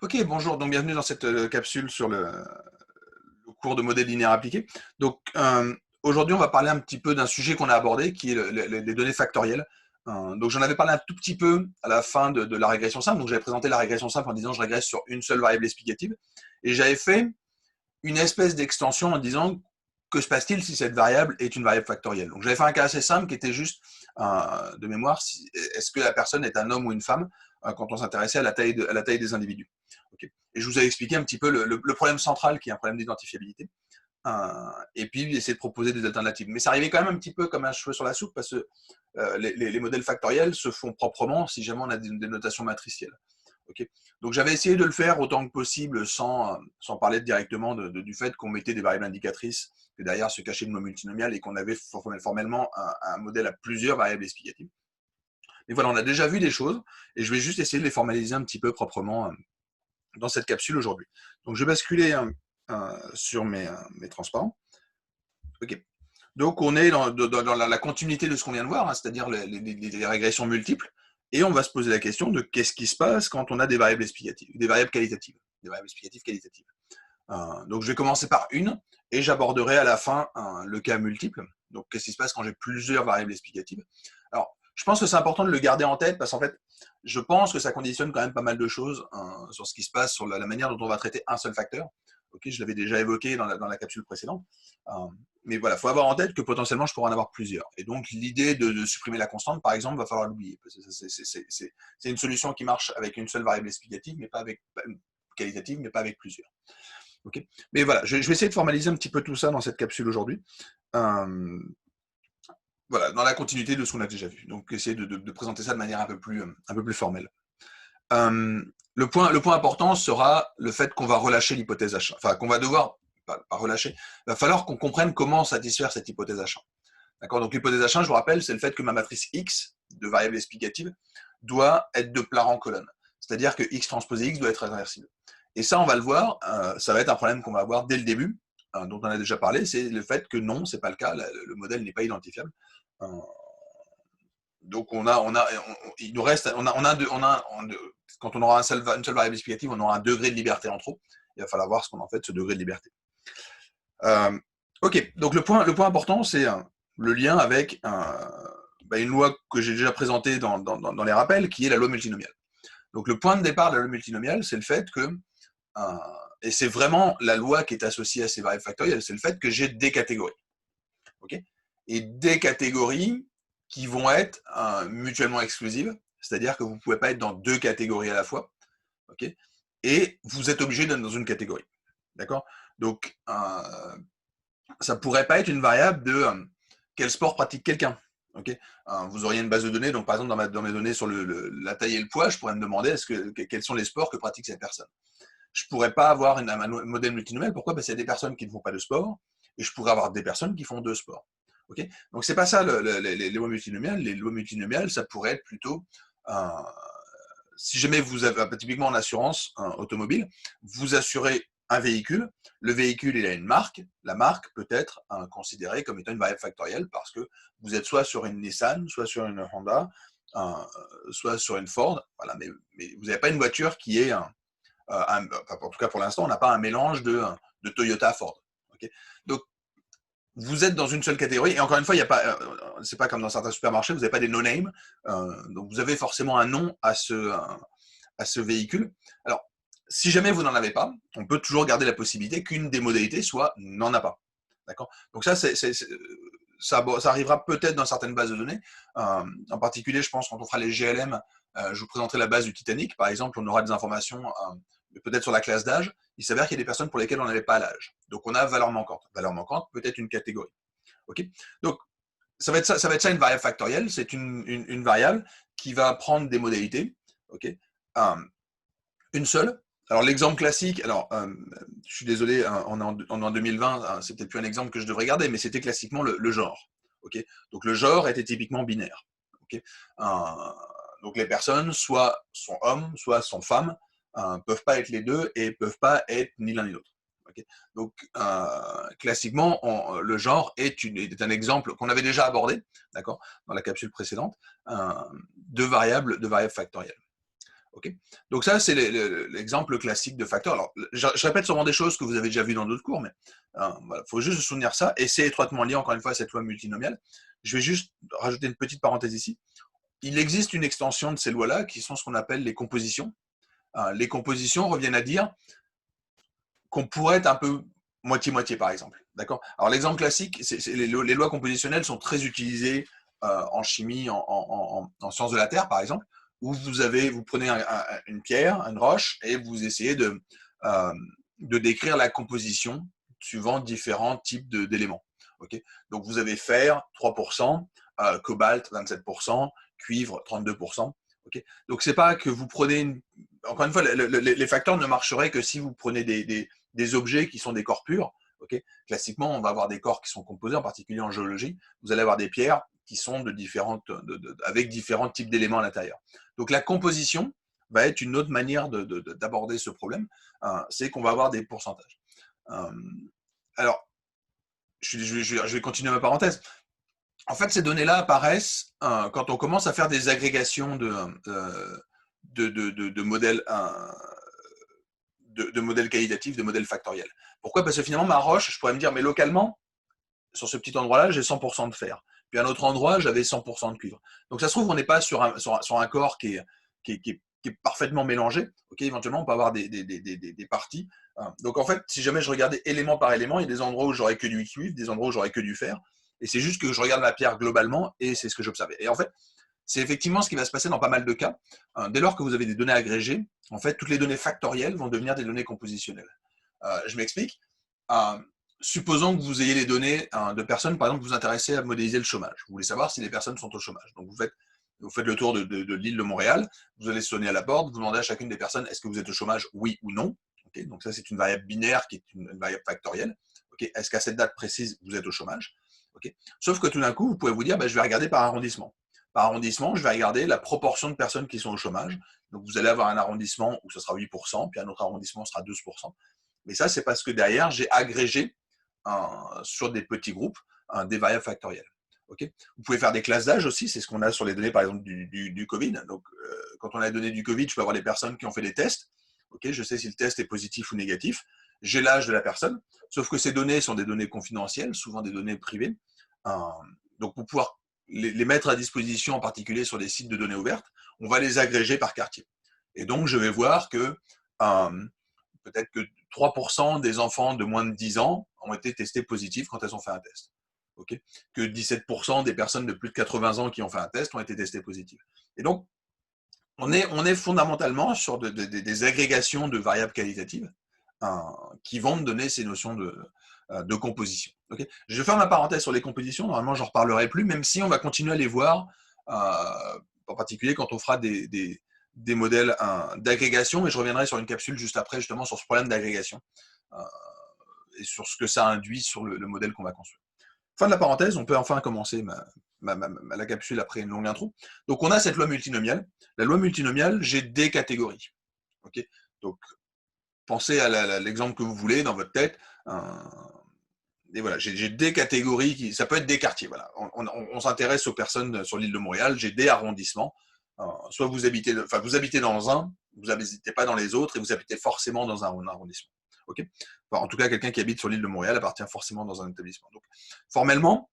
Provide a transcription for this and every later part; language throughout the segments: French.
Ok, bonjour, donc bienvenue dans cette capsule sur le cours de modèle linéaire appliqué. Donc aujourd'hui, on va parler un petit peu d'un sujet qu'on a abordé, qui est les données factorielles. Donc j'en avais parlé un tout petit peu à la fin de la régression simple. Donc j'avais présenté la régression simple en disant je régresse sur une seule variable explicative. Et j'avais fait une espèce d'extension en disant que se passe-t-il si cette variable est une variable factorielle. Donc j'avais fait un cas assez simple qui était juste de mémoire, est-ce que la personne est un homme ou une femme quand on s'intéressait à la taille des individus. Okay. Et je vous ai expliqué un petit peu le problème central qui est un problème d'identifiabilité. Et puis essayer de proposer des alternatives. Mais ça arrivait quand même un petit peu comme un cheveu sur la soupe parce que les modèles factoriels se font proprement si jamais on a des notations matricielles. Okay. Donc j'avais essayé de le faire autant que possible sans parler directement du fait qu'on mettait des variables indicatrices, que derrière se cachait le mot multinomial et qu'on avait formellement un modèle à plusieurs variables explicatives. Mais voilà, on a déjà vu des choses et je vais juste essayer de les formaliser un petit peu proprement dans cette capsule aujourd'hui. Donc je vais basculer sur mes transparents. Ok. Donc on est dans la continuité de ce qu'on vient de voir, hein, c'est-à-dire les régressions multiples, et on va se poser la question de qu'est-ce qui se passe quand on a des variables explicatives, des variables qualitatives, des variables explicatives qualitatives. Donc je vais commencer par une, et j'aborderai à la fin le cas multiple. Donc qu'est-ce qui se passe quand j'ai plusieurs variables explicatives. Alors je pense que c'est important de le garder en tête, parce qu'en fait, je pense que ça conditionne quand même pas mal de choses sur ce qui se passe, sur la manière dont on va traiter un seul facteur. Ok, je l'avais déjà évoqué dans la capsule précédente. Mais voilà, il faut avoir en tête que potentiellement, je pourrais en avoir plusieurs. Et donc, l'idée de supprimer la constante, par exemple, va falloir l'oublier. C'est une solution qui marche avec une seule variable explicative, mais pas avec qualitative, mais pas avec plusieurs. Okay. Mais voilà, je vais essayer de formaliser un petit peu tout ça dans cette capsule aujourd'hui. Voilà, dans la continuité de ce qu'on a déjà vu. Donc, essayer de présenter ça de manière un peu plus formelle. Le point important sera le fait qu'on va relâcher l'hypothèse H1. Enfin, qu'on va devoir, pas relâcher, il va falloir qu'on comprenne comment satisfaire cette hypothèse H1. D'accord. Donc l'hypothèse H1, je vous rappelle, c'est le fait que ma matrice X de variables explicatives doit être de plat rang colonne. C'est-à-dire que X transposé X doit être réversible. Et ça, on va le voir, ça va être un problème qu'on va avoir dès le début, dont on a déjà parlé, c'est le fait que non, c'est pas le cas, le modèle n'est pas identifiable. Donc il nous reste, quand on aura une seule variable explicative, on aura un degré de liberté en trop. Il va falloir voir ce qu'on en fait de ce degré de liberté. Ok, donc le point important, c'est le lien avec une loi que j'ai déjà présentée dans les rappels, qui est la loi multinomiale. Donc le point de départ de la loi multinomiale, c'est le fait que, et c'est vraiment la loi qui est associée à ces variables factorielles, c'est le fait que j'ai des catégories. Okay, et des catégories qui vont être mutuellement exclusives, c'est-à-dire que vous ne pouvez pas être dans deux catégories à la fois, okay, et vous êtes obligé d'être dans une catégorie. D'accord. Donc, ça ne pourrait pas être une variable de quel sport pratique quelqu'un. Okay, vous auriez une base de données, donc par exemple dans mes données sur la taille et le poids, je pourrais me demander quels sont les sports que pratique cette personne. Je ne pourrais pas avoir un modèle multinomial. Pourquoi? Parce qu'il y a des personnes qui ne font pas de sport, et je pourrais avoir des personnes qui font deux sports. Okay, donc c'est pas ça les lois multinomiales. Les lois multinomiales, ça pourrait être plutôt si jamais vous avez, typiquement en assurance automobile, vous assurez un véhicule, le véhicule il a une marque, la marque peut être considérée comme étant une variable factorielle parce que vous êtes soit sur une Nissan, soit sur une Honda, soit sur une Ford, voilà, mais vous n'avez pas une voiture qui est en tout cas pour l'instant, on n'a pas un mélange de Toyota Ford. Okay, donc vous êtes dans une seule catégorie, et encore une fois, il y a pas, c'est pas comme dans certains supermarchés, vous n'avez pas des no-name, donc vous avez forcément un nom à ce véhicule. Alors, si jamais vous n'en avez pas, on peut toujours garder la possibilité qu'une des modalités soit n'en a pas. D'accord. Donc ça, ça arrivera peut-être dans certaines bases de données. En particulier, je pense, quand on fera les GLM, je vous présenterai la base du Titanic. Par exemple, on aura des informations peut-être sur la classe d'âge. Il s'avère qu'il y a des personnes pour lesquelles on n'avait pas l'âge. Donc on a valeur manquante. Valeur manquante, peut-être une catégorie. Okay, donc ça va être ça une variable factorielle. C'est une variable qui va prendre des modalités. Okay, une seule. Alors l'exemple classique, alors je suis désolé, on est en 2020, c'est peut-être plus un exemple que je devrais garder, mais c'était classiquement le genre. Okay, donc le genre était typiquement binaire. Okay, donc les personnes soit sont hommes, soit sont femmes, peuvent pas être les deux et peuvent pas être ni l'un ni l'autre. Okay, donc classiquement, le genre est un exemple qu'on avait déjà abordé, d'accord, dans la capsule précédente, de variables factorielles. Okay, donc ça, c'est l'exemple classique de facteur. Alors, je répète souvent des choses que vous avez déjà vues dans d'autres cours, mais voilà, faut juste se souvenir ça, et c'est étroitement lié, encore une fois, à cette loi multinomiale. Je vais juste rajouter une petite parenthèse ici. Il existe une extension de ces lois-là qui sont ce qu'on appelle les compositions. Les compositions reviennent à dire qu'on pourrait être un peu moitié-moitié, par exemple. D'accord. Alors, l'exemple classique, les lois compositionnelles sont très utilisées en chimie, en sciences de la Terre, par exemple, où vous prenez une pierre, une roche, et vous essayez de décrire la composition suivant différents types d'éléments. Okay, donc, vous avez fer, 3%, cobalt, 27%, cuivre, 32%. Okay, donc, c'est pas que vous prenez encore une fois, les facteurs ne marcheraient que si vous prenez des objets qui sont des corps purs. Okay, classiquement, on va avoir des corps qui sont composés, en particulier en géologie. Vous allez avoir des pierres qui sont avec différents types d'éléments à l'intérieur. Donc la composition va être une autre manière d'aborder ce problème. C'est qu'on va avoir des pourcentages. Alors, je vais continuer ma parenthèse. En fait, ces données-là apparaissent quand on commence à faire des agrégations de modèles de modèles qualitatifs, de modèles factoriels. Pourquoi? Parce que finalement, ma roche, je pourrais me dire, mais localement, sur ce petit endroit-là, j'ai 100% de fer. Puis à un autre endroit, j'avais 100% de cuivre. Donc ça se trouve, on n'est pas sur un corps qui est parfaitement mélangé. Okay, éventuellement, on peut avoir des parties. Donc en fait, si jamais je regardais élément par élément, il y a des endroits où j'aurais que du cuivre, des endroits où j'aurais que du fer. Et c'est juste que je regarde la pierre globalement et c'est ce que j'observais. Et en fait, c'est effectivement ce qui va se passer dans pas mal de cas. Dès lors que vous avez des données agrégées, en fait, toutes les données factorielles vont devenir des données compositionnelles. Je m'explique. Supposons que vous ayez les données de personnes, par exemple, vous vous intéressez à modéliser le chômage. Vous voulez savoir si les personnes sont au chômage. Donc, vous faites le tour de l'île de Montréal, vous allez sonner à la porte, vous demandez à chacune des personnes, est-ce que vous êtes au chômage, oui ou non. Okay, donc ça, c'est une variable binaire qui est une variable factorielle. Okay, est-ce qu'à cette date précise, vous êtes au chômage? Okay. Sauf que tout d'un coup, vous pouvez vous dire, je vais regarder par arrondissement. Par arrondissement, je vais regarder la proportion de personnes qui sont au chômage. Donc, vous allez avoir un arrondissement où ce sera 8%, puis un autre arrondissement sera 12%. Mais ça, c'est parce que derrière, j'ai agrégé sur des petits groupes des variables factorielles. Okay, vous pouvez faire des classes d'âge aussi, c'est ce qu'on a sur les données, par exemple, du Covid. Donc, quand on a les données du Covid, je peux avoir les personnes qui ont fait des tests. Okay, je sais si le test est positif ou négatif. J'ai l'âge de la personne, sauf que ces données sont des données confidentielles, souvent des données privées. Donc, pour pouvoir les mettre à disposition, en particulier sur des sites de données ouvertes, on va les agréger par quartier. Et donc, je vais voir que peut-être que 3% des enfants de moins de 10 ans ont été testés positifs quand elles ont fait un test. Okay, que 17% des personnes de plus de 80 ans qui ont fait un test ont été testées positives. Et donc, on est fondamentalement sur des agrégations de variables qualitatives qui vont me donner ces notions de composition. Okay, je ferme ma parenthèse sur les compositions, normalement j'en reparlerai plus, même si on va continuer à les voir, en particulier quand on fera des modèles d'agrégation, et je reviendrai sur une capsule juste après, justement, sur ce problème d'agrégation et sur ce que ça induit sur le modèle qu'on va construire. Fin de la parenthèse, on peut enfin commencer la capsule après une longue intro. Donc, on a cette loi multinomiale. La loi multinomiale, j'ai des catégories. Okay, donc, pensez à l'exemple que vous voulez dans votre tête. Et voilà, j'ai des catégories, ça peut être des quartiers. Voilà. On s'intéresse aux personnes sur l'île de Montréal, j'ai des arrondissements. Soit vous habitez dans un, vous n'habitez pas dans les autres, et vous habitez forcément dans un arrondissement. Okay, en tout cas, quelqu'un qui habite sur l'île de Montréal appartient forcément dans un établissement. Donc, formellement,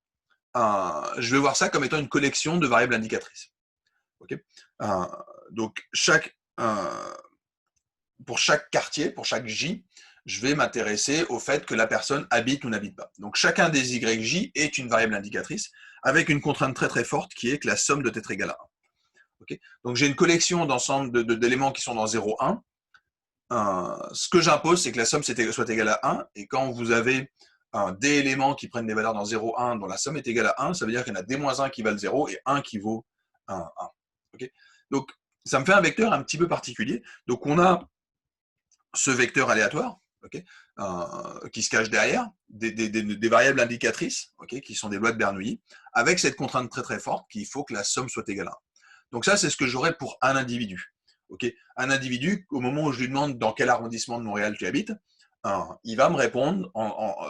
je vais voir ça comme étant une collection de variables indicatrices. Okay, donc, pour chaque quartier, pour chaque J, je vais m'intéresser au fait que la personne habite ou n'habite pas. Donc, chacun des YJ est une variable indicatrice avec une contrainte très très forte qui est que la somme doit être égale à 1. Okay, donc, j'ai une collection d'ensemble d'éléments qui sont dans 0, 1. Ce que j'impose, c'est que la somme soit égale à 1. Et quand vous avez des éléments qui prennent des valeurs dans 0, 1, dont la somme est égale à 1, ça veut dire qu'il y en a D-1 qui valent 0 et 1 qui vaut 1. Okay, donc, ça me fait un vecteur un petit peu particulier. Donc, on a ce vecteur aléatoire, okay, qui se cache derrière, des variables indicatrices, okay, qui sont des lois de Bernoulli, avec cette contrainte très très forte qu'il faut que la somme soit égale à 1. Donc ça, c'est ce que j'aurais pour un individu. Okay, un individu, au moment où je lui demande dans quel arrondissement de Montréal tu habites, il va me répondre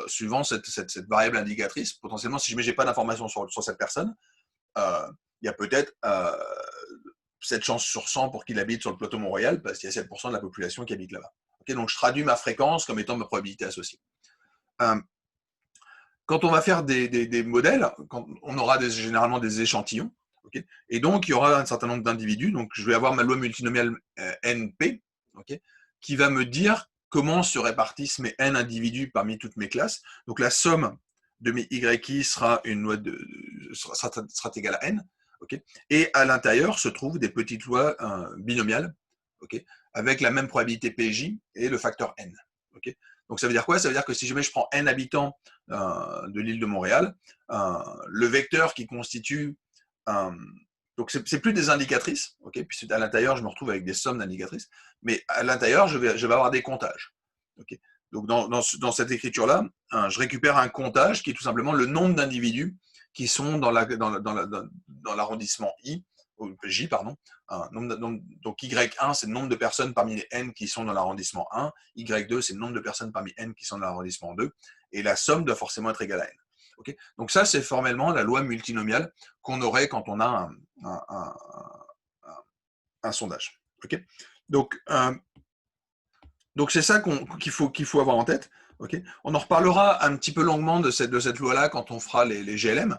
suivant cette variable indicatrice. Potentiellement, si je n'ai pas d'informations sur cette personne, il y a peut-être 7 chances sur 100 pour qu'il habite sur le plateau Mont-Royal, parce qu'il y a 7% de la population qui habite là-bas. Okay, donc je traduis ma fréquence comme étant ma probabilité associée. Quand on va faire des modèles, quand on aura généralement des échantillons, okay, et donc il y aura un certain nombre d'individus, donc je vais avoir ma loi multinomiale NP, okay, qui va me dire comment se répartissent mes n individus parmi toutes mes classes. Donc la somme de mes YI sera sera égale à n, okay, et à l'intérieur se trouvent des petites lois binomiales, okay, avec la même probabilité PJ et le facteur n. Okay. Donc ça veut dire quoi? Ça veut dire que si jamais je prends n habitants de l'île de Montréal, le vecteur qui constitue donc c'est plus des indicatrices, okay, puisque à l'intérieur je me retrouve avec des sommes d'indicatrices, mais à l'intérieur je vais avoir des comptages. Okay. Donc dans cette écriture-là, je récupère un comptage qui est tout simplement le nombre d'individus qui sont dans l'arrondissement I, J, pardon. Donc Y1, c'est le nombre de personnes parmi les N qui sont dans l'arrondissement 1, Y2, c'est le nombre de personnes parmi N qui sont dans l'arrondissement 2, et la somme doit forcément être égale à N. Okay, donc ça, c'est formellement la loi multinomiale qu'on aurait quand on a un sondage. Okay, donc c'est ça qu'il faut avoir en tête. Okay, on en reparlera un petit peu longuement de cette loi-là quand on fera les GLM.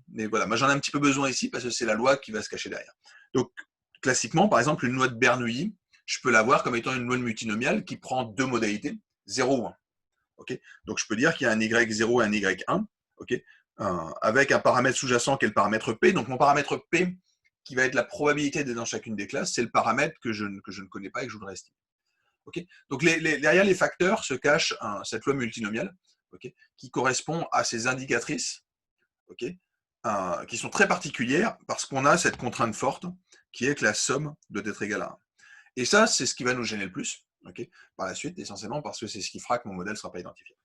Mais voilà, moi j'en ai un petit peu besoin ici parce que c'est la loi qui va se cacher derrière. Donc, classiquement, par exemple, une loi de Bernoulli, je peux l'avoir comme étant une loi multinomiale qui prend deux modalités, 0 ou 1. Okay, donc, je peux dire qu'il y a un Y0 et un Y1, okay, avec un paramètre sous-jacent qui est le paramètre P. Donc, mon paramètre P, qui va être la probabilité d'être dans chacune des classes, c'est le paramètre que je ne connais pas et que je voudrais estimer. Okay, donc, derrière les facteurs se cache cette loi multinomiale, okay, qui correspond à ces indicatrices, okay, qui sont très particulières parce qu'on a cette contrainte forte qui est que la somme doit être égale à 1. Et ça, c'est ce qui va nous gêner le plus, okay, par la suite, essentiellement parce que c'est ce qui fera que mon modèle ne sera pas identifié.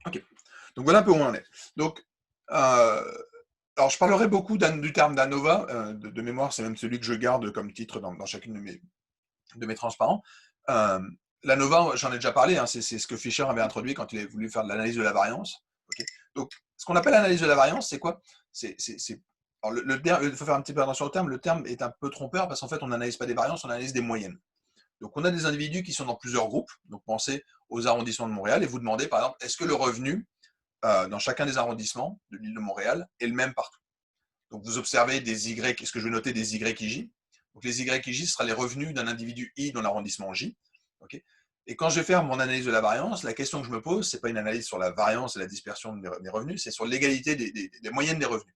Okay. Donc voilà un peu où on en est. Donc, alors je parlerai beaucoup du terme d'ANOVA, de mémoire, c'est même celui que je garde comme titre dans chacune de mes transparents. L'ANOVA, j'en ai déjà parlé, hein, c'est ce que Fisher avait introduit quand il a voulu faire de l'analyse de la variance. Okay. Donc, ce qu'on appelle l'analyse de la variance, c'est quoi? Alors il faut faire un petit peu attention au terme. Le terme est un peu trompeur parce qu'en fait, on n'analyse pas des variances, on analyse des moyennes. Donc, on a des individus qui sont dans plusieurs groupes. Donc, pensez aux arrondissements de Montréal et vous demandez, par exemple, est-ce que le revenu dans chacun des arrondissements de l'île de Montréal est le même partout? Donc, vous observez des Y, est-ce que je vais noter des YIJ? Donc, les YIJ, ce sera les revenus d'un individu I dans l'arrondissement J. Okay, et quand je vais faire mon analyse de la variance, la question que je me pose, ce n'est pas une analyse sur la variance et la dispersion des revenus, c'est sur l'égalité des moyennes des revenus.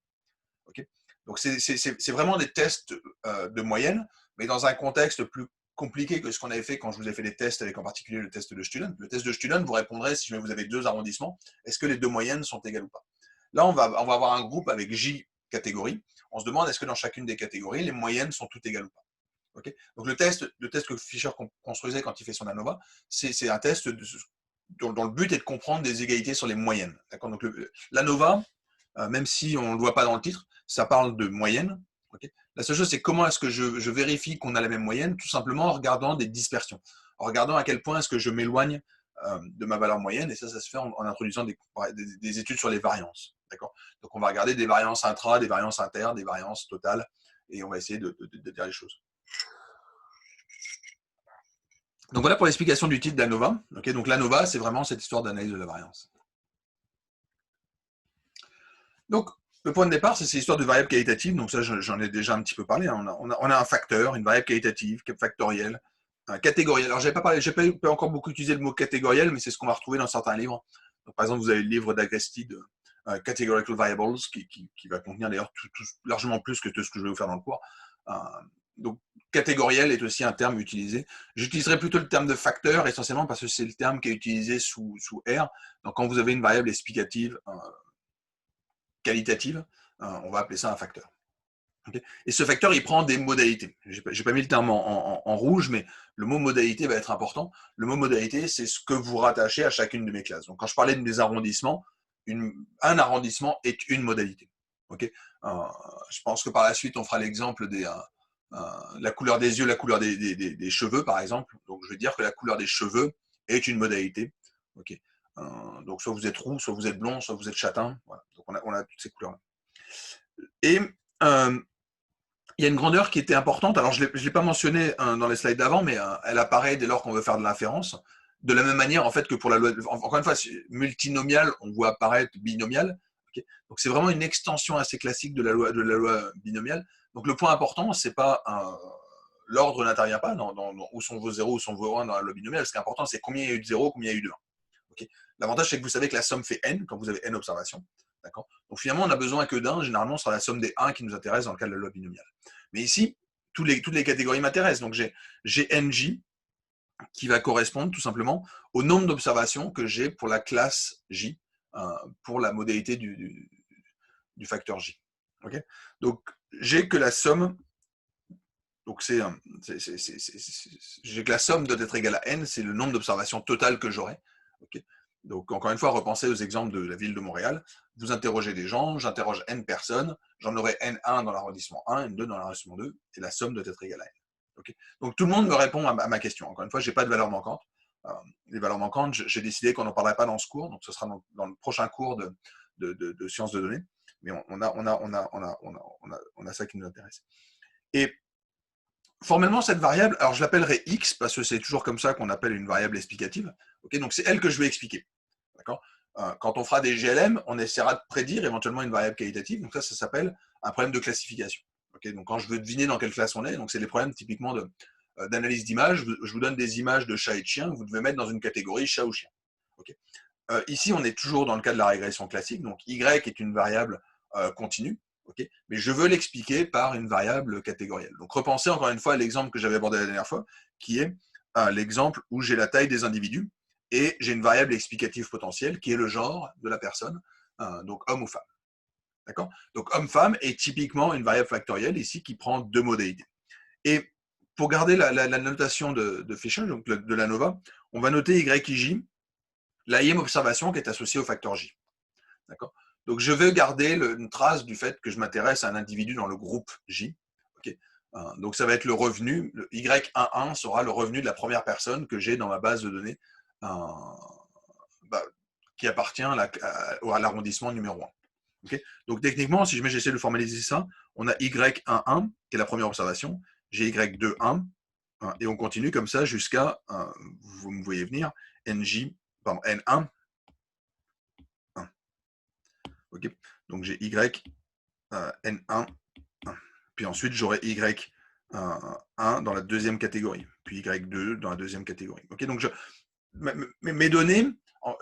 Okay, donc, c'est vraiment des tests de moyenne, mais dans un contexte plus compliqué que ce qu'on avait fait quand je vous ai fait des tests avec en particulier le test de Student. Le test de Student vous répondrait, si vous avez deux arrondissements, est-ce que les deux moyennes sont égales ou pas? Là, on va avoir un groupe avec J catégories. On se demande est-ce que dans chacune des catégories, les moyennes sont toutes égales ou pas. Okay, donc le test que Fisher construisait quand il fait son ANOVA, c'est un test dont le but est de comprendre des égalités sur les moyennes. Donc l'ANOVA, même si on ne le voit pas dans le titre, ça parle de moyenne. Okay, la seule chose, c'est comment est-ce que je vérifie qu'on a la même moyenne, tout simplement en regardant des dispersions, en regardant à quel point est-ce que je m'éloigne de ma valeur moyenne, et ça se fait en introduisant des études sur les variances. D'accord, donc on va regarder des variances intra, des variances inter, des variances totales, et on va essayer de dire les choses. Donc voilà pour l'explication du titre d'ANOVA. Okay, donc l'ANOVA, c'est vraiment cette histoire d'analyse de la variance. Donc, le point de départ, c'est cette histoire de variable qualitative. Donc ça, j'en ai déjà un petit peu parlé. Hein. On a un facteur, une variable qualitative, factorielle, un catégoriel. Alors, j'ai pas encore beaucoup utilisé le mot catégoriel, mais c'est ce qu'on va retrouver dans certains livres. Donc, par exemple, vous avez le livre d'Agresti de Categorical Variables, qui va contenir d'ailleurs largement plus que tout ce que je vais vous faire dans le cours. Donc, catégoriel est aussi un terme utilisé. J'utiliserai plutôt le terme de facteur, essentiellement parce que c'est le terme qui est utilisé sous R. Donc, quand vous avez une variable explicative qualitative, on va appeler ça un facteur. Okay, et ce facteur, il prend des modalités. Je n'ai pas mis le terme en rouge, mais le mot modalité va être important. Le mot modalité, c'est ce que vous rattachez à chacune de mes classes. Donc, quand je parlais des arrondissements, un arrondissement est une modalité. Okay, je pense que par la suite, on fera l'exemple la couleur des yeux, la couleur des cheveux, par exemple. Donc, je vais dire que la couleur des cheveux est une modalité. Okay, donc, soit vous êtes roux, soit vous êtes blond, soit vous êtes châtain. Voilà. Donc, on a toutes ces couleurs-là. Et il y a une grandeur qui était importante. Alors, je ne l'ai pas mentionné dans les slides d'avant, mais elle apparaît dès lors qu'on veut faire de l'inférence. De la même manière, en fait, que pour la loi, encore une fois, multinomial, on voit apparaître binomial. Okay. Donc, c'est vraiment une extension assez classique de la loi binomiale. Donc, le point important, c'est pas l'ordre n'intervient pas dans où sont vos 0, où sont vos 1 dans la loi binomiale. Ce qui est important, c'est combien il y a eu de 0, combien il y a eu de 1. Okay. L'avantage, c'est que vous savez que la somme fait n quand vous avez n observations. Donc finalement, on n'a besoin que d'un. Généralement, ce sera la somme des 1 qui nous intéresse dans le cas de la loi binomiale. Mais ici, toutes les catégories m'intéressent. Donc j'ai nj qui va correspondre tout simplement au nombre d'observations que j'ai pour la classe j, pour la modalité du facteur j. Okay. Donc j'ai que la somme. Donc j'ai que la somme doit être égale à n, c'est le nombre d'observations totales que j'aurai. Okay. Donc, encore une fois, repensez aux exemples de la ville de Montréal. Vous interrogez des gens, j'interroge n personnes, j'en aurai n1 dans l'arrondissement 1, n2 dans l'arrondissement 2, et la somme doit être égale à n. Okay. Donc, tout le monde me répond à ma question. Encore une fois, je n'ai pas de valeur manquante. Les valeurs manquantes, j'ai décidé qu'on n'en parlerait pas dans ce cours, donc ce sera dans le prochain cours de sciences de données. Mais on a ça qui nous intéresse. Et formellement, cette variable, alors je l'appellerai x, parce que c'est toujours comme ça qu'on appelle une variable explicative. Okay, donc, c'est elle que je vais expliquer. Quand on fera des GLM, on essaiera de prédire éventuellement une variable qualitative. Donc ça s'appelle un problème de classification. Okay, donc quand je veux deviner dans quelle classe on est, donc c'est les problèmes typiquement d'analyse d'images. Je vous donne des images de chat et de chien, vous devez mettre dans une catégorie chat ou chien. Okay. Ici, on est toujours dans le cas de la régression classique. Donc y est une variable continue. Okay, mais je veux l'expliquer par une variable catégorielle. Donc repensez encore une fois à l'exemple que j'avais abordé la dernière fois, qui est l'exemple où j'ai la taille des individus et j'ai une variable explicative potentielle qui est le genre de la personne, donc homme ou femme. D'accord ? Donc homme-femme est typiquement une variable factorielle ici qui prend deux modalités. Et pour garder la notation de Fisher, donc de l'ANOVA, on va noter YIJ, la ième observation qui est associée au facteur J. D'accord ? Donc je vais garder une trace du fait que je m'intéresse à un individu dans le groupe J. Okay. Donc ça va être le revenu, le Y11 sera le revenu de la première personne que j'ai dans ma base de données qui appartient à l'arrondissement numéro 1. Okay. Donc techniquement, si j'essaie de formaliser ça, on a Y11 qui est la première observation, j'ai Y21 et on continue comme ça jusqu'à, vous me voyez venir, N1. Okay. Donc j'ai Y N1, puis ensuite j'aurai Y1 dans la deuxième catégorie, puis Y2 dans la deuxième catégorie. Okay. Donc mes données,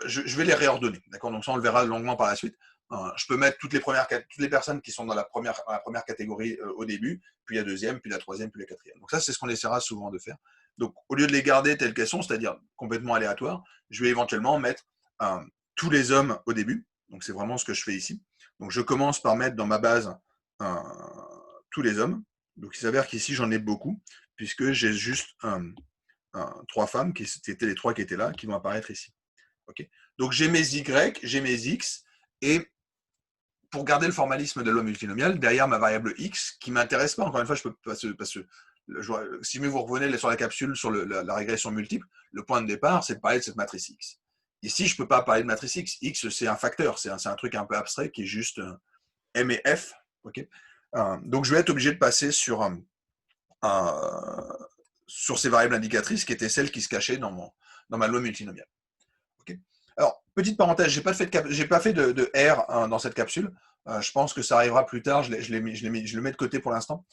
je vais les réordonner. D'accord. Donc ça, on le verra longuement par la suite. Je peux mettre toutes les personnes qui sont dans la première catégorie au début, puis la deuxième, puis la troisième, puis la quatrième. Donc ça, c'est ce qu'on essaiera souvent de faire. Donc au lieu de les garder telles qu'elles sont, c'est-à-dire complètement aléatoires, je vais éventuellement mettre tous les hommes au début. Donc c'est vraiment ce que je fais ici. Donc je commence par mettre dans ma base tous les hommes. Donc il s'avère qu'ici, j'en ai beaucoup, puisque j'ai juste 3 femmes, qui étaient les 3 qui étaient là, qui vont apparaître ici. Okay. Donc j'ai mes Y, j'ai mes X, et pour garder le formalisme de la loi multinomiale, derrière ma variable X, qui ne m'intéresse pas, encore une fois, je peux parce que si vous revenez sur la capsule sur la régression multiple, le point de départ, c'est de parler de cette matrice X. Ici, je ne peux pas parler de matrice X. X, c'est un facteur, c'est un truc un peu abstrait qui est juste M et F. Okay. Donc je vais être obligé de passer sur ces variables indicatrices qui étaient celles qui se cachaient dans ma loi multinomiale. Okay. Alors, petite parenthèse, j'ai pas fait de R dans cette capsule. Je pense que ça arrivera plus tard. Je le mets de côté pour l'instant.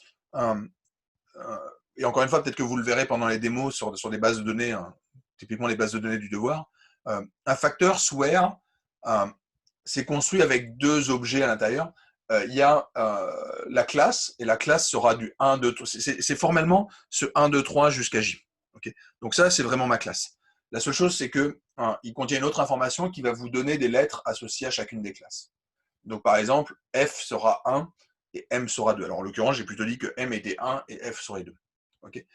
Et encore une fois, peut-être que vous le verrez pendant les démos sur des bases de données, typiquement les bases de données du devoir. Un facteur sous R, c'est construit avec 2 objets à l'intérieur. Il y a la classe, et la classe sera du 1, 2, 3. C'est formellement ce 1, 2, 3 jusqu'à J. Okay. Donc ça, c'est vraiment ma classe. La seule chose, c'est qu'il contient une autre information qui va vous donner des lettres associées à chacune des classes. Donc par exemple, F sera 1 et M sera 2. Alors en l'occurrence, j'ai plutôt dit que M était 1 et F serait 2. Okay.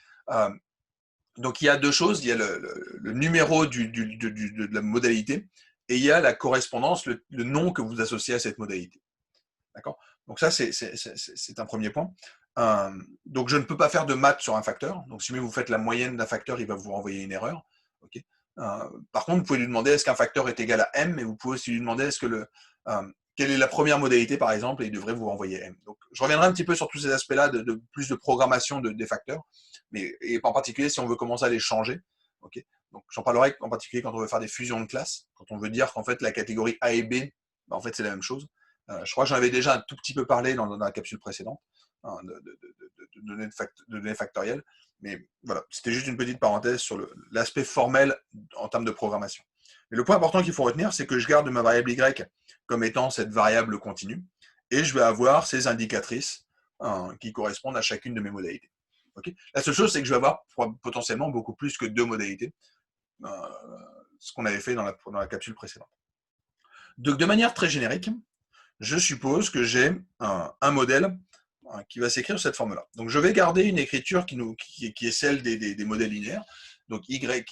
Donc il y a 2 choses. Il y a le numéro de la modalité et il y a la correspondance, le nom que vous associez à cette modalité. D'accord. Donc ça, c'est un premier point. Donc je ne peux pas faire de maths sur un facteur. Donc si vous faites la moyenne d'un facteur, il va vous renvoyer une erreur. Okay. Par contre, vous pouvez lui demander est-ce qu'un facteur est égal à M, et vous pouvez aussi lui demander est-ce que quelle est la première modalité, par exemple, et il devrait vous renvoyer M. Donc, je reviendrai un petit peu sur tous ces aspects-là de plus de programmation des facteurs, mais et en particulier si on veut commencer à les changer. Okay, donc, j'en parlerai en particulier quand on veut faire des fusions de classes, quand on veut dire qu'en fait la catégorie A et B, ben, en fait c'est la même chose. Je crois que j'en avais déjà un tout petit peu parlé dans la capsule précédente, hein, de données factorielles, mais voilà, c'était juste une petite parenthèse sur l'aspect formel en termes de programmation. Mais le point important qu'il faut retenir, c'est que je garde ma variable y comme étant cette variable continue, et je vais avoir ces indicatrices qui correspondent à chacune de mes modalités. Okay, la seule chose, c'est que je vais avoir potentiellement beaucoup plus que 2 modalités, ce qu'on avait fait dans la capsule précédente. Donc, de manière très générique, je suppose que j'ai un modèle qui va s'écrire de cette forme-là. Donc, je vais garder une écriture qui est celle des modèles linéaires, donc qui est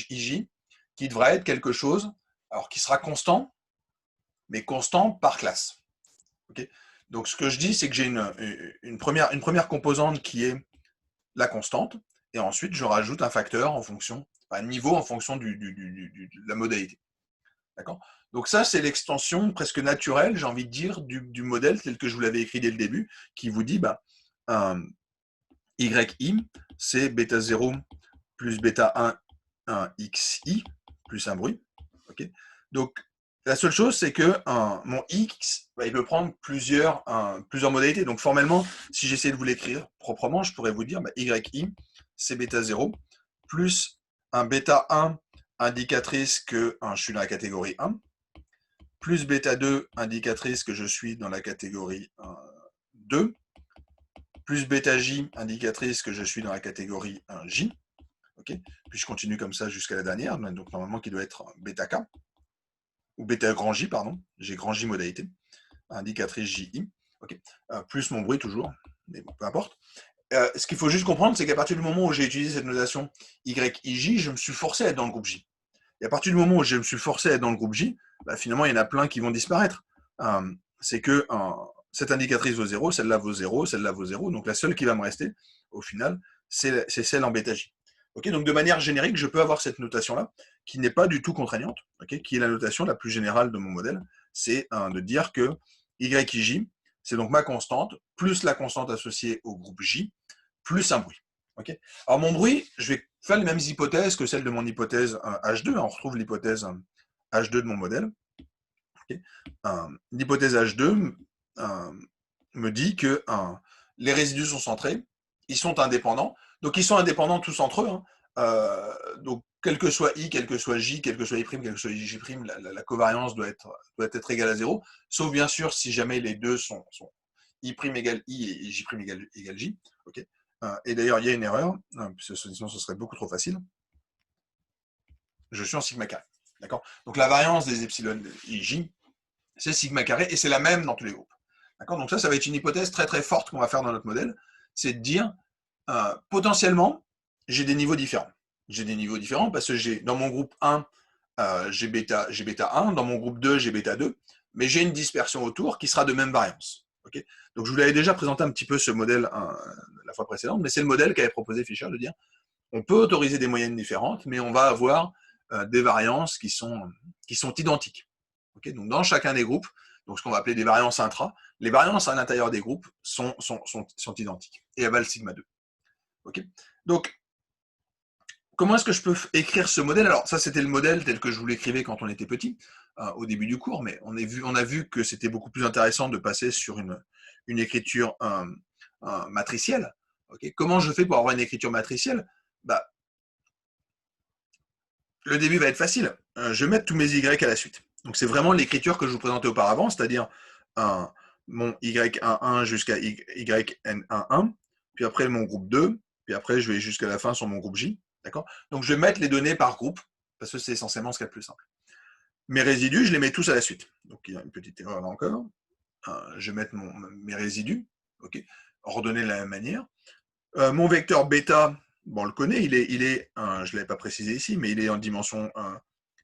YJ, qui devrait être quelque chose, alors qui sera constant, mais constant par classe. Okay, donc, ce que je dis, c'est que j'ai une première composante qui est la constante, et ensuite, je rajoute un facteur en fonction, un niveau en fonction de la modalité. D'accord ? Donc ça, c'est l'extension presque naturelle, j'ai envie de dire, du modèle tel que je vous l'avais écrit dès le début, qui vous dit, YI, c'est bêta 0 plus bêta 1 XI, plus un bruit. Okay, donc, la seule chose, c'est que mon X, il peut prendre plusieurs modalités. Donc, formellement, si j'essaie de vous l'écrire proprement, je pourrais vous dire YI, c'est bêta 0, plus un bêta 1 indicatrice que je suis dans la catégorie 1, plus bêta 2 indicatrice que je suis dans la catégorie 2, plus bêta J indicatrice que je suis dans la catégorie J. Okay, puis je continue comme ça jusqu'à la dernière, donc normalement qui doit être bêta K, ou bêta grand J, pardon, j'ai grand J modalité, indicatrice JI, okay, plus mon bruit toujours, mais bon, peu importe. Ce qu'il faut juste comprendre, c'est qu'à partir du moment où j'ai utilisé cette notation YIJ, je me suis forcé à être dans le groupe J. Et à partir du moment où je me suis forcé à être dans le groupe J, finalement, il y en a plein qui vont disparaître. C'est que cette indicatrice vaut 0, celle-là vaut 0, celle-là vaut 0. Donc la seule qui va me rester, au final, c'est celle en bêta J. Okay, donc de manière générique, je peux avoir cette notation-là, qui n'est pas du tout contraignante, okay, qui est la notation la plus générale de mon modèle. C'est de dire que YIJ, c'est donc ma constante, plus la constante associée au groupe J, plus un bruit. Okay, alors mon bruit, je vais faire les mêmes hypothèses que celles de mon hypothèse H2. On retrouve l'hypothèse H2 de mon modèle. Okay, l'hypothèse H2 me dit que les résidus sont centrés, ils sont indépendants. Donc, ils sont indépendants tous entre eux. Donc, quel que soit I, quel que soit J, quel que soit I', quel que soit J', la covariance doit être égale à 0, sauf bien sûr si jamais les deux sont I' égale I et J' égale J. Okay, et d'ailleurs, il y a une erreur, sinon ce serait beaucoup trop facile. Je suis en sigma carré. D'accord ? Donc, la variance des epsilon IJ, c'est sigma carré, et c'est la même dans tous les groupes. D'accord ? Donc ça va être une hypothèse très très forte qu'on va faire dans notre modèle, c'est de dire, potentiellement, j'ai des niveaux différents. J'ai des niveaux différents parce que j'ai, dans mon groupe 1, j'ai bêta 1, dans mon groupe 2, j'ai bêta 2, mais j'ai une dispersion autour qui sera de même variance. Okay, donc je vous l'avais déjà présenté un petit peu ce modèle la fois précédente, mais c'est le modèle qu'avait proposé Fisher de dire, on peut autoriser des moyennes différentes, mais on va avoir des variances qui sont identiques. Okay, donc dans chacun des groupes, donc ce qu'on va appeler des variances intra, les variances à l'intérieur des groupes sont identiques, et elles valent sigma 2. Okay, donc, comment est-ce que je peux écrire ce modèle? Alors ça, c'était le modèle tel que je vous l'écrivais quand on était petit, au début du cours, mais on a vu que c'était beaucoup plus intéressant de passer sur une écriture matricielle. Okay, comment je fais pour avoir une écriture matricielle? Le début va être facile. Je vais mettre tous mes Y à la suite. Donc c'est vraiment l'écriture que je vous présentais auparavant, c'est-à-dire mon Y11 jusqu'à YN11, puis après mon groupe 2, puis après je vais jusqu'à la fin sur mon groupe J. D'accord ? Donc je vais mettre les données par groupe, parce que c'est essentiellement ce qu'il y a de plus simple. Mes résidus, je les mets tous à la suite. Donc il y a une petite erreur là encore. Je vais mettre mes résidus, okay, ordonnés de la même manière. Mon vecteur bêta, bon, on le connaît, je ne l'avais pas précisé ici, mais il est en dimension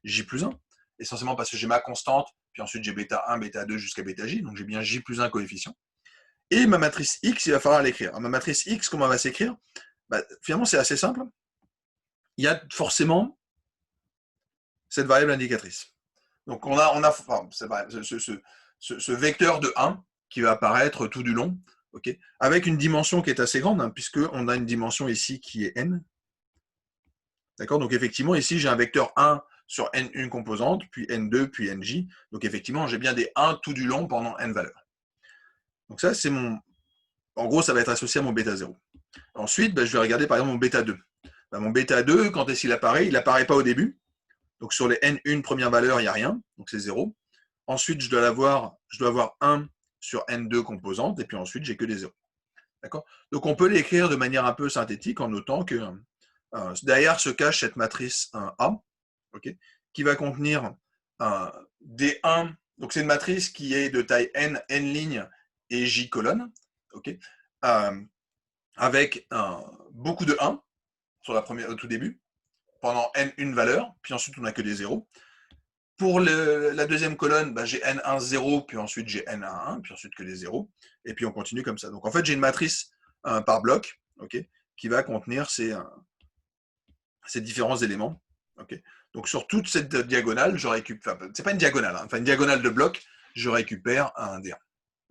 J plus 1, essentiellement parce que j'ai ma constante, puis ensuite j'ai bêta 1, bêta 2 jusqu'à bêta J, donc j'ai bien J plus 1 coefficient. Et ma matrice X, il va falloir l'écrire. Alors, ma matrice X, comment elle va s'écrire? Finalement, c'est assez simple. Il y a forcément cette variable indicatrice. Donc enfin, c'est vrai, ce vecteur de 1 qui va apparaître tout du long, okay, avec une dimension qui est assez grande, hein, puisqu'on a une dimension ici qui est n. D'accord? Donc effectivement, ici, j'ai un vecteur 1 sur n1 composante, puis n2, puis nj. Donc effectivement, j'ai bien des 1 tout du long pendant n valeurs. Donc ça, c'est mon... En gros, ça va être associé à mon bêta 0. Ensuite, je vais regarder par exemple mon bêta 2. Mon bêta 2, quand est-ce qu'il apparaît? Il n'apparaît pas au début. Donc sur les n1 premières valeurs, il n'y a rien. Donc c'est 0. Ensuite, je dois avoir 1 sur n2 composantes, et puis ensuite, j'ai que des 0. D'accord? Donc on peut l'écrire de manière un peu synthétique en notant que derrière se cache cette matrice A, okay, qui va contenir des 1. Donc c'est une matrice qui est de taille n, n lignes et j colonnes, okay, avec beaucoup de 1 sur la première, au tout début, pendant n une valeur, puis ensuite on n'a que des 0. Pour la deuxième colonne, j'ai n1 0, puis ensuite j'ai n1 1, puis ensuite que des 0, et puis on continue comme ça. Donc en fait, j'ai une matrice par bloc, okay, qui va contenir ces différents éléments. Okay. Donc sur toute cette diagonale, je récupère, c'est pas une diagonale, hein, enfin une diagonale de bloc, je récupère un D1.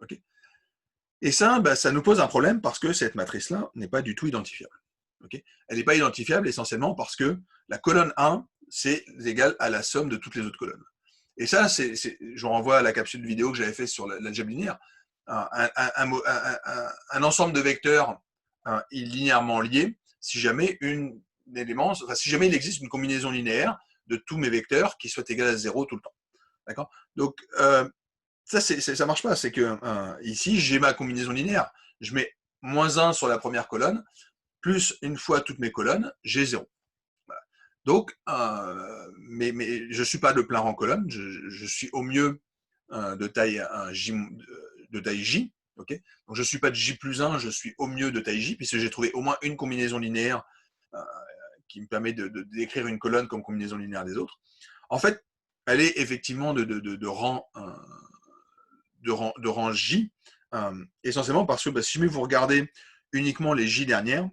Okay. Et ça, ça nous pose un problème parce que cette matrice-là n'est pas du tout identifiable. Okay. Elle n'est pas identifiable essentiellement parce que la colonne 1, c'est égal à la somme de toutes les autres colonnes. Et ça, je renvoie à la capsule vidéo que j'avais fait sur l'algèbre linéaire. Un ensemble de vecteurs linéairement liés, si jamais si jamais il existe une combinaison linéaire de tous mes vecteurs qui soit égale à 0 tout le temps. D'accord? Donc, ça marche pas. C'est que ici, j'ai ma combinaison linéaire. Je mets moins 1 sur la première colonne, plus une fois toutes mes colonnes, j'ai 0. Voilà. Donc, mais je ne suis pas de plein rang colonne, je suis au mieux de taille J. Okay, donc je ne suis pas de J plus 1, je suis au mieux de taille J, puisque j'ai trouvé au moins une combinaison linéaire qui me permet d'écrire une colonne comme combinaison linéaire des autres. En fait, elle est effectivement de rang J, essentiellement parce que si vous regardez uniquement les J dernières,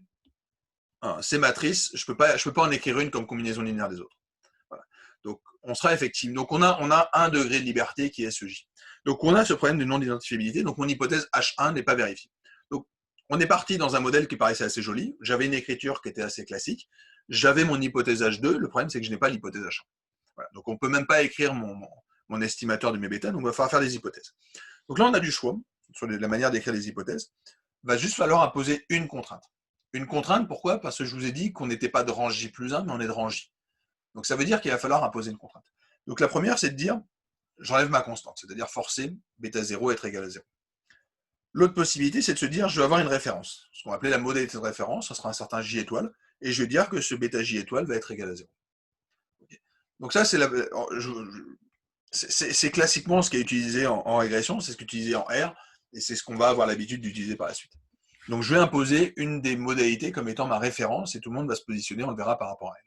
ces matrices, je peux pas en écrire une comme combinaison linéaire des autres. Voilà. Donc, on sera effectivement. Donc, on a un degré de liberté qui est ce J. Donc, on a ce problème de non-identifiabilité. Donc, mon hypothèse H1 n'est pas vérifiée. Donc, on est parti dans un modèle qui paraissait assez joli. J'avais une écriture qui était assez classique. J'avais mon hypothèse H2. Le problème, c'est que je n'ai pas l'hypothèse H1. Voilà. Donc, on ne peut même pas écrire mon estimateur de mes bêtas. Donc, il va falloir faire des hypothèses. Donc là, on a du choix sur la manière d'écrire les hypothèses. Il va juste falloir imposer une contrainte. Une contrainte, pourquoi? Parce que je vous ai dit qu'on n'était pas de rang J plus 1, mais on est de rang J. Donc ça veut dire qu'il va falloir imposer une contrainte. Donc la première, c'est de dire, j'enlève ma constante, c'est-à-dire forcer bêta 0 être égal à 0. L'autre possibilité, c'est de se dire, je vais avoir une référence. Ce qu'on va appeler la modalité de référence, ce sera un certain J étoile, et je vais dire que ce bêta J étoile va être égal à 0. Okay. Donc ça, c'est classiquement ce qui est utilisé en régression, c'est ce qui est utilisé en R, et c'est ce qu'on va avoir l'habitude d'utiliser par la suite. Donc je vais imposer une des modalités comme étant ma référence, et tout le monde va se positionner, on le verra par rapport à elle.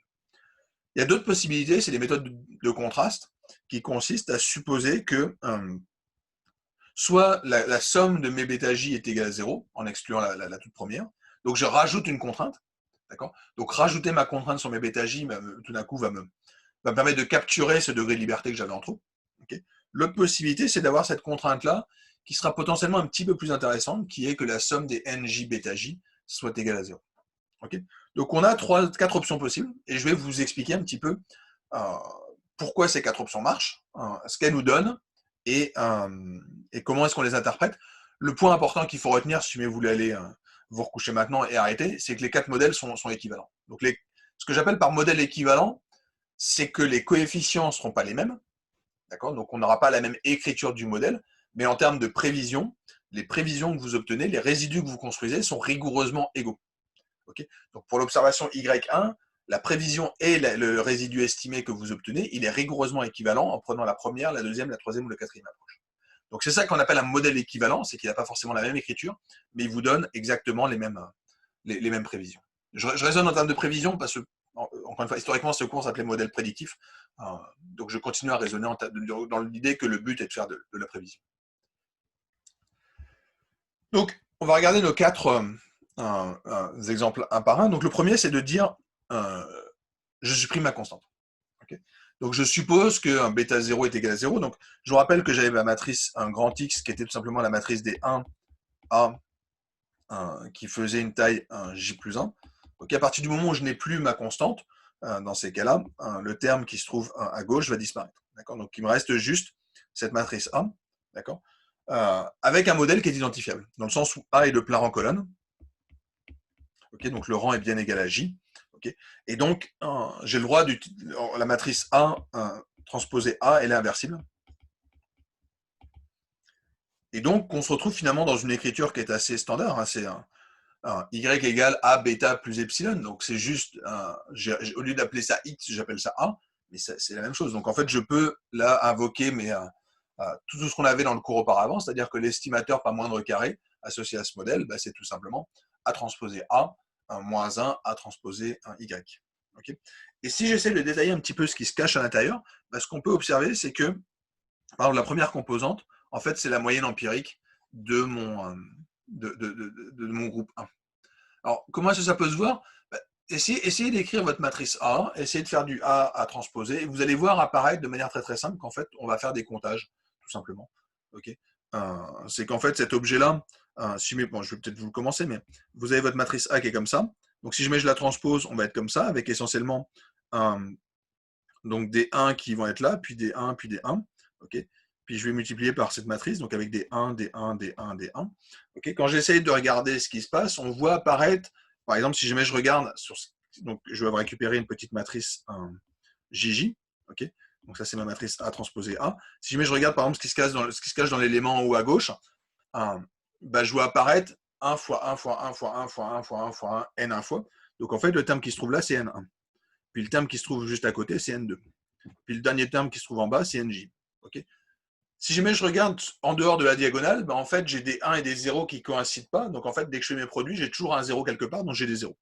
Il y a d'autres possibilités, c'est les méthodes de contraste, qui consistent à supposer que soit la somme de mes bêta J est égale à 0, en excluant la toute première, donc je rajoute une contrainte, d'accord? Donc rajouter ma contrainte sur mes bêta J, tout d'un coup, va me permettre de capturer ce degré de liberté que j'avais en trop. Okay. L'autre possibilité, c'est d'avoir cette contrainte-là, qui sera potentiellement un petit peu plus intéressante, qui est que la somme des NJ bêta J soit égale à 0. Okay. Donc on a 4 options possibles, et je vais vous expliquer un petit peu pourquoi ces 4 options marchent, ce qu'elles nous donnent, et comment est-ce qu'on les interprète. Le point important qu'il faut retenir, si vous voulez aller vous recoucher maintenant et arrêter, c'est que les 4 modèles sont équivalents. Donc ce que j'appelle par modèle équivalent, c'est que les coefficients ne seront pas les mêmes, d'accord? Donc on n'aura pas la même écriture du modèle, mais en termes de prévision, les prévisions que vous obtenez, les résidus que vous construisez sont rigoureusement égaux. Okay. Donc pour l'observation Y1, la prévision et le résidu estimé que vous obtenez, il est rigoureusement équivalent en prenant la première, la deuxième, la troisième ou la quatrième approche. Donc c'est ça qu'on appelle un modèle équivalent, c'est qu'il n'a pas forcément la même écriture, mais il vous donne exactement les mêmes prévisions. Je raisonne en termes de prévision parce que, encore une fois, historiquement, ce cours s'appelait modèle prédictif. Donc je continue à raisonner dans l'idée que le but est de faire de la prévision. Donc, on va regarder nos 4 exemples un par un. Donc le premier, c'est de dire je supprime ma constante. Okay. Donc je suppose qu'un bêta 0 est égal à 0. Donc je vous rappelle que j'avais ma matrice, un grand X, qui était tout simplement la matrice des 1 A, qui faisait une taille J plus 1. Donc à partir du moment où je n'ai plus ma constante, dans ces cas-là, le terme qui se trouve à gauche va disparaître. Donc il me reste juste cette matrice A, d'accord, avec un modèle qui est identifiable, dans le sens où A est de plein rang colonne. Okay, donc le rang est bien égal à J. Okay, et donc, j'ai le droit d'utiliser la matrice A transposée A, elle est inversible. Et donc, on se retrouve finalement dans une écriture qui est assez standard. Hein, c'est Y égale A bêta plus epsilon. Donc, c'est juste, au lieu d'appeler ça X, j'appelle ça A. Mais c'est la même chose. Donc, en fait, je peux là invoquer tout ce qu'on avait dans le cours auparavant, c'est-à-dire que l'estimateur par moindre carré associé à ce modèle, bah, c'est tout simplement A transposé A, un moins 1 A transposé un Y. Okay, et si j'essaie de détailler un petit peu ce qui se cache à l'intérieur, bah, ce qu'on peut observer, c'est que par exemple, la première composante, en fait, c'est la moyenne empirique de mon, de mon groupe 1. Alors, comment est-ce que ça peut se voir? Bah, essayez d'écrire votre matrice A, essayez de faire du A à transposer, et vous allez voir apparaître de manière très très simple qu'en fait, on va faire des comptages, tout simplement. Okay, c'est qu'en fait, cet objet-là, bon, je vais peut-être vous le commencer, mais vous avez votre matrice A qui est comme ça. Donc, si je la transpose, on va être comme ça, avec essentiellement donc des 1 qui vont être là, puis des 1, puis des 1. Okay, puis je vais multiplier par cette matrice, donc avec des 1, des 1, des 1, des 1. Okay, quand j'essaye de regarder ce qui se passe, on voit apparaître, par exemple, si jamais je regarde, donc je vais récupérer une petite matrice JJ. Okay, donc ça, c'est ma matrice A transposée A. Si jamais je regarde, par exemple, ce qui se cache dans l'élément en haut à gauche, bah, je vois apparaître 1 fois 1 fois 1 fois 1 fois 1 fois 1 fois 1, n 1 fois. Donc en fait, le terme qui se trouve là, c'est N1. Puis le terme qui se trouve juste à côté, c'est N2. Puis le dernier terme qui se trouve en bas, c'est NJ. Okay, si jamais je regarde en dehors de la diagonale, ben en fait, j'ai des 1 et des 0 qui ne coïncident pas. Donc, en fait, dès que je fais mes produits, j'ai toujours un 0 quelque part, donc j'ai des 0.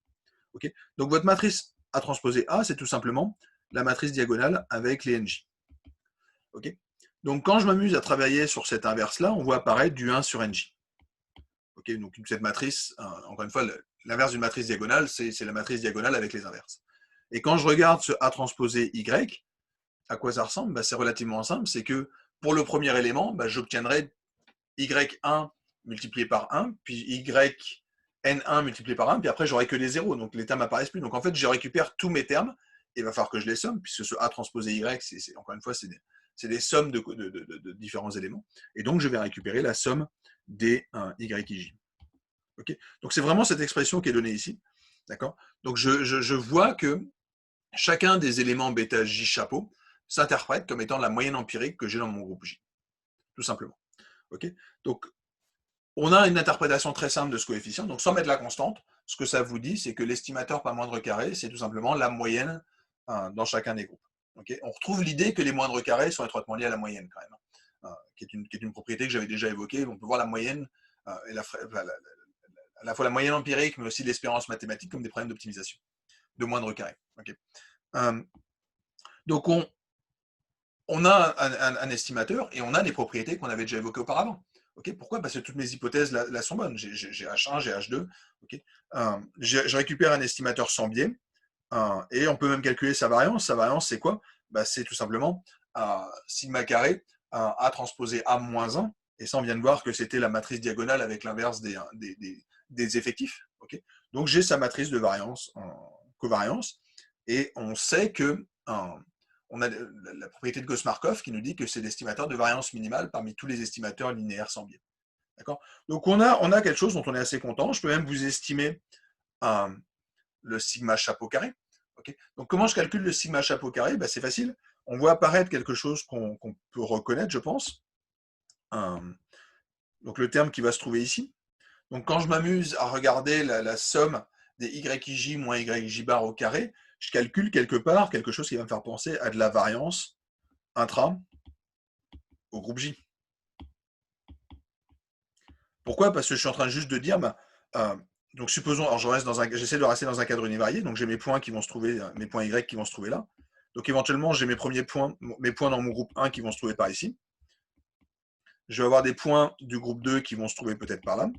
Okay, donc, votre matrice A transposée A, c'est tout simplement la matrice diagonale avec les NJ. Okay, donc, quand je m'amuse à travailler sur cette inverse-là, on voit apparaître du 1 sur NJ. Okay, donc, cette matrice, encore une fois, l'inverse d'une matrice diagonale, c'est la matrice diagonale avec les inverses. Et quand je regarde ce A transposé Y, à quoi ça ressemble? Bah, c'est relativement simple, c'est que pour le premier élément, bah, j'obtiendrai Y1 multiplié par 1, puis YN1 multiplié par 1, puis après j'aurai que des zéros, donc les termes n'apparaissent plus. Donc en fait, je récupère tous mes termes, et il va falloir que je les somme, puisque ce A transposé Y, encore une fois, c'est des sommes de différents éléments. Et donc je vais récupérer la somme des YIJ. Okay, donc c'est vraiment cette expression qui est donnée ici. D'accord, donc je vois que chacun des éléments bêta J chapeau s'interprète comme étant la moyenne empirique que j'ai dans mon groupe J, tout simplement. Okay, donc, on a une interprétation très simple de ce coefficient. Donc, sans mettre la constante, ce que ça vous dit, c'est que l'estimateur par moindre carré, c'est tout simplement la moyenne dans chacun des groupes. Okay, on retrouve l'idée que les moindres carrés sont étroitement liés à la moyenne, quand même, qui est une propriété que j'avais déjà évoquée. On peut voir la moyenne, et à la fois la moyenne empirique, mais aussi l'espérance mathématique comme des problèmes d'optimisation de moindre carré. Okay. Donc, on a un estimateur et on a des propriétés qu'on avait déjà évoquées auparavant. Okay, pourquoi? Parce que toutes mes hypothèses là sont bonnes. J'ai H1, j'ai H2. Okay, je récupère un estimateur sans biais et on peut même calculer sa variance. Sa variance, c'est quoi? Bah, c'est tout simplement sigma carré A transposé A moins 1. Et ça, on vient de voir que c'était la matrice diagonale avec l'inverse des effectifs. Okay, donc, j'ai sa matrice de variance en covariance. Et on sait que on a la propriété de Gauss-Markov qui nous dit que c'est l'estimateur de variance minimale parmi tous les estimateurs linéaires sans biais. D'accord, donc on a quelque chose dont on est assez content. Je peux même vous estimer le sigma chapeau carré. Okay, donc comment je calcule le sigma chapeau carré? Ben, c'est facile. On voit apparaître quelque chose qu'on peut reconnaître, je pense. Donc le terme qui va se trouver ici. Donc quand je m'amuse à regarder la somme des YIJ moins YJ bar au carré, je calcule quelque part quelque chose qui va me faire penser à de la variance intra au groupe J. Pourquoi? Parce que je suis en train juste de dire, donc supposons, alors j'essaie de rester dans un cadre univarié, donc j'ai mes points qui vont se trouver, mes points Y qui vont se trouver là. Donc éventuellement, j'ai mes points dans mon groupe 1 qui vont se trouver par ici. Je vais avoir des points du groupe 2 qui vont se trouver peut-être par là.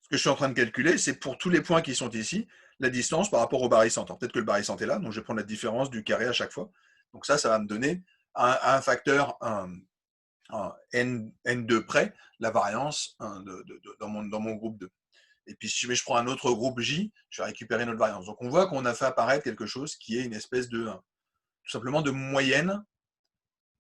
Ce que je suis en train de calculer, c'est pour tous les points qui sont ici, la distance par rapport au barycentre. Peut-être que le barycentre est là, donc je vais prendre la différence du carré à chaque fois. Donc ça va me donner un facteur n2 près, la variance dans mon groupe 2. Et puis si je prends un autre groupe J, je vais récupérer notre variance. Donc on voit qu'on a fait apparaître quelque chose qui est une espèce de, tout simplement, de moyenne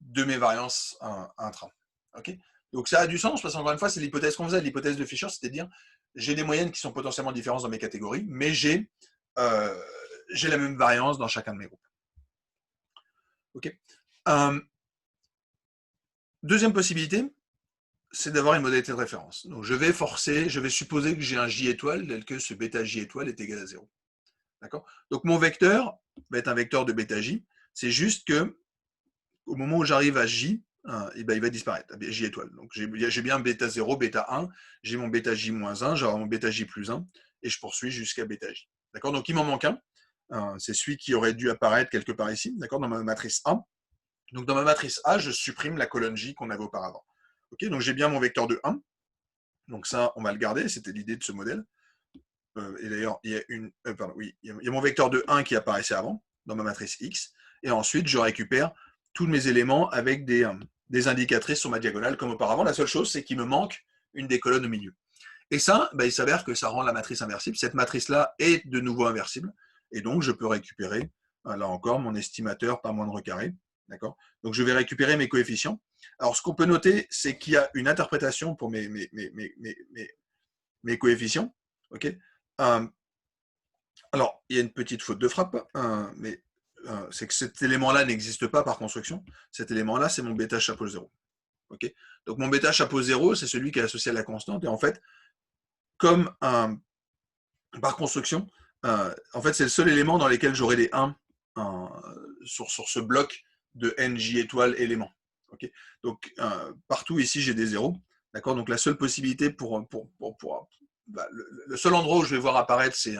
de mes variances intra. Okay, donc ça a du sens, parce qu'encore une fois, c'est l'hypothèse qu'on faisait. L'hypothèse de Fisher, c'est-à-dire, j'ai des moyennes qui sont potentiellement différentes dans mes catégories, mais j'ai la même variance dans chacun de mes groupes. Okay. Deuxième possibilité, c'est d'avoir une modalité de référence. Donc je vais supposer que j'ai un J étoile, tel que ce bêta J étoile est égal à 0. D'accord. Donc mon vecteur va être un vecteur de bêta J. C'est juste que au moment où j'arrive à J, et ben il va disparaître, J étoile. Donc j'ai bien bêta 0, bêta 1, j'ai mon bêta J moins 1, j'aurai mon bêta J plus 1, et je poursuis jusqu'à bêta J. D'accord. Donc il m'en manque un. C'est celui qui aurait dû apparaître quelque part ici, d'accord, dans ma matrice A. Donc dans ma matrice A, je supprime la colonne J qu'on avait auparavant. Okay, donc j'ai bien mon vecteur de 1. Donc ça, on va le garder, c'était l'idée de ce modèle. Et d'ailleurs, il y a mon vecteur de 1 qui apparaissait avant, dans ma matrice X. Et ensuite, je récupère tous mes éléments avec des indicatrices sur ma diagonale comme auparavant. La seule chose, c'est qu'il me manque une des colonnes au milieu. Et ça, il s'avère que ça rend la matrice inversible. Cette matrice-là est de nouveau inversible. Et donc, je peux récupérer, là encore, mon estimateur par moindre carré. D'accord. Donc, je vais récupérer mes coefficients. Alors, ce qu'on peut noter, c'est qu'il y a une interprétation pour mes coefficients. Okay. Alors, il y a une petite faute de frappe, mais c'est que cet élément-là n'existe pas par construction. Cet élément-là, c'est mon bêta chapeau 0. Okay. Donc, mon bêta chapeau 0, c'est celui qui est associé à la constante. Et en fait, comme par construction, en fait, c'est le seul élément dans lequel j'aurai des 1 sur ce bloc de NJ étoile éléments. Okay. Donc, partout ici, j'ai des 0. D'accord. Donc, la seule possibilité le seul endroit où je vais voir apparaître ces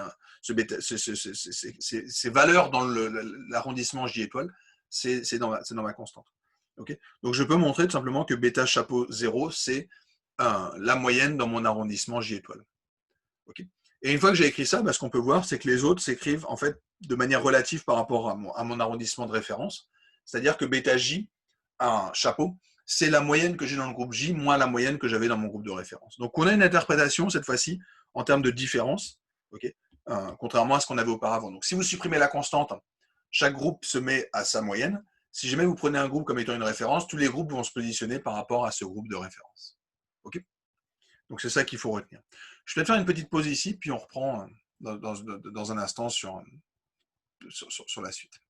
valeurs dans l'arrondissement J étoile, c'est dans ma constante. Okay. Donc, je peux montrer tout simplement que bêta chapeau 0, c'est la moyenne dans mon arrondissement J étoile. Okay. Et une fois que j'ai écrit ça, ce qu'on peut voir, c'est que les autres s'écrivent en fait de manière relative par rapport à mon arrondissement de référence. C'est-à-dire que bêta J, un chapeau, c'est la moyenne que j'ai dans le groupe J moins la moyenne que j'avais dans mon groupe de référence. Donc on a une interprétation cette fois-ci en termes de différence, okay, contrairement à ce qu'on avait auparavant. Donc si vous supprimez la constante, chaque groupe se met à sa moyenne. Si jamais vous prenez un groupe comme étant une référence, tous les groupes vont se positionner par rapport à ce groupe de référence. Okay. Donc c'est ça qu'il faut retenir. Je vais faire une petite pause ici, puis on reprend dans un instant sur la suite.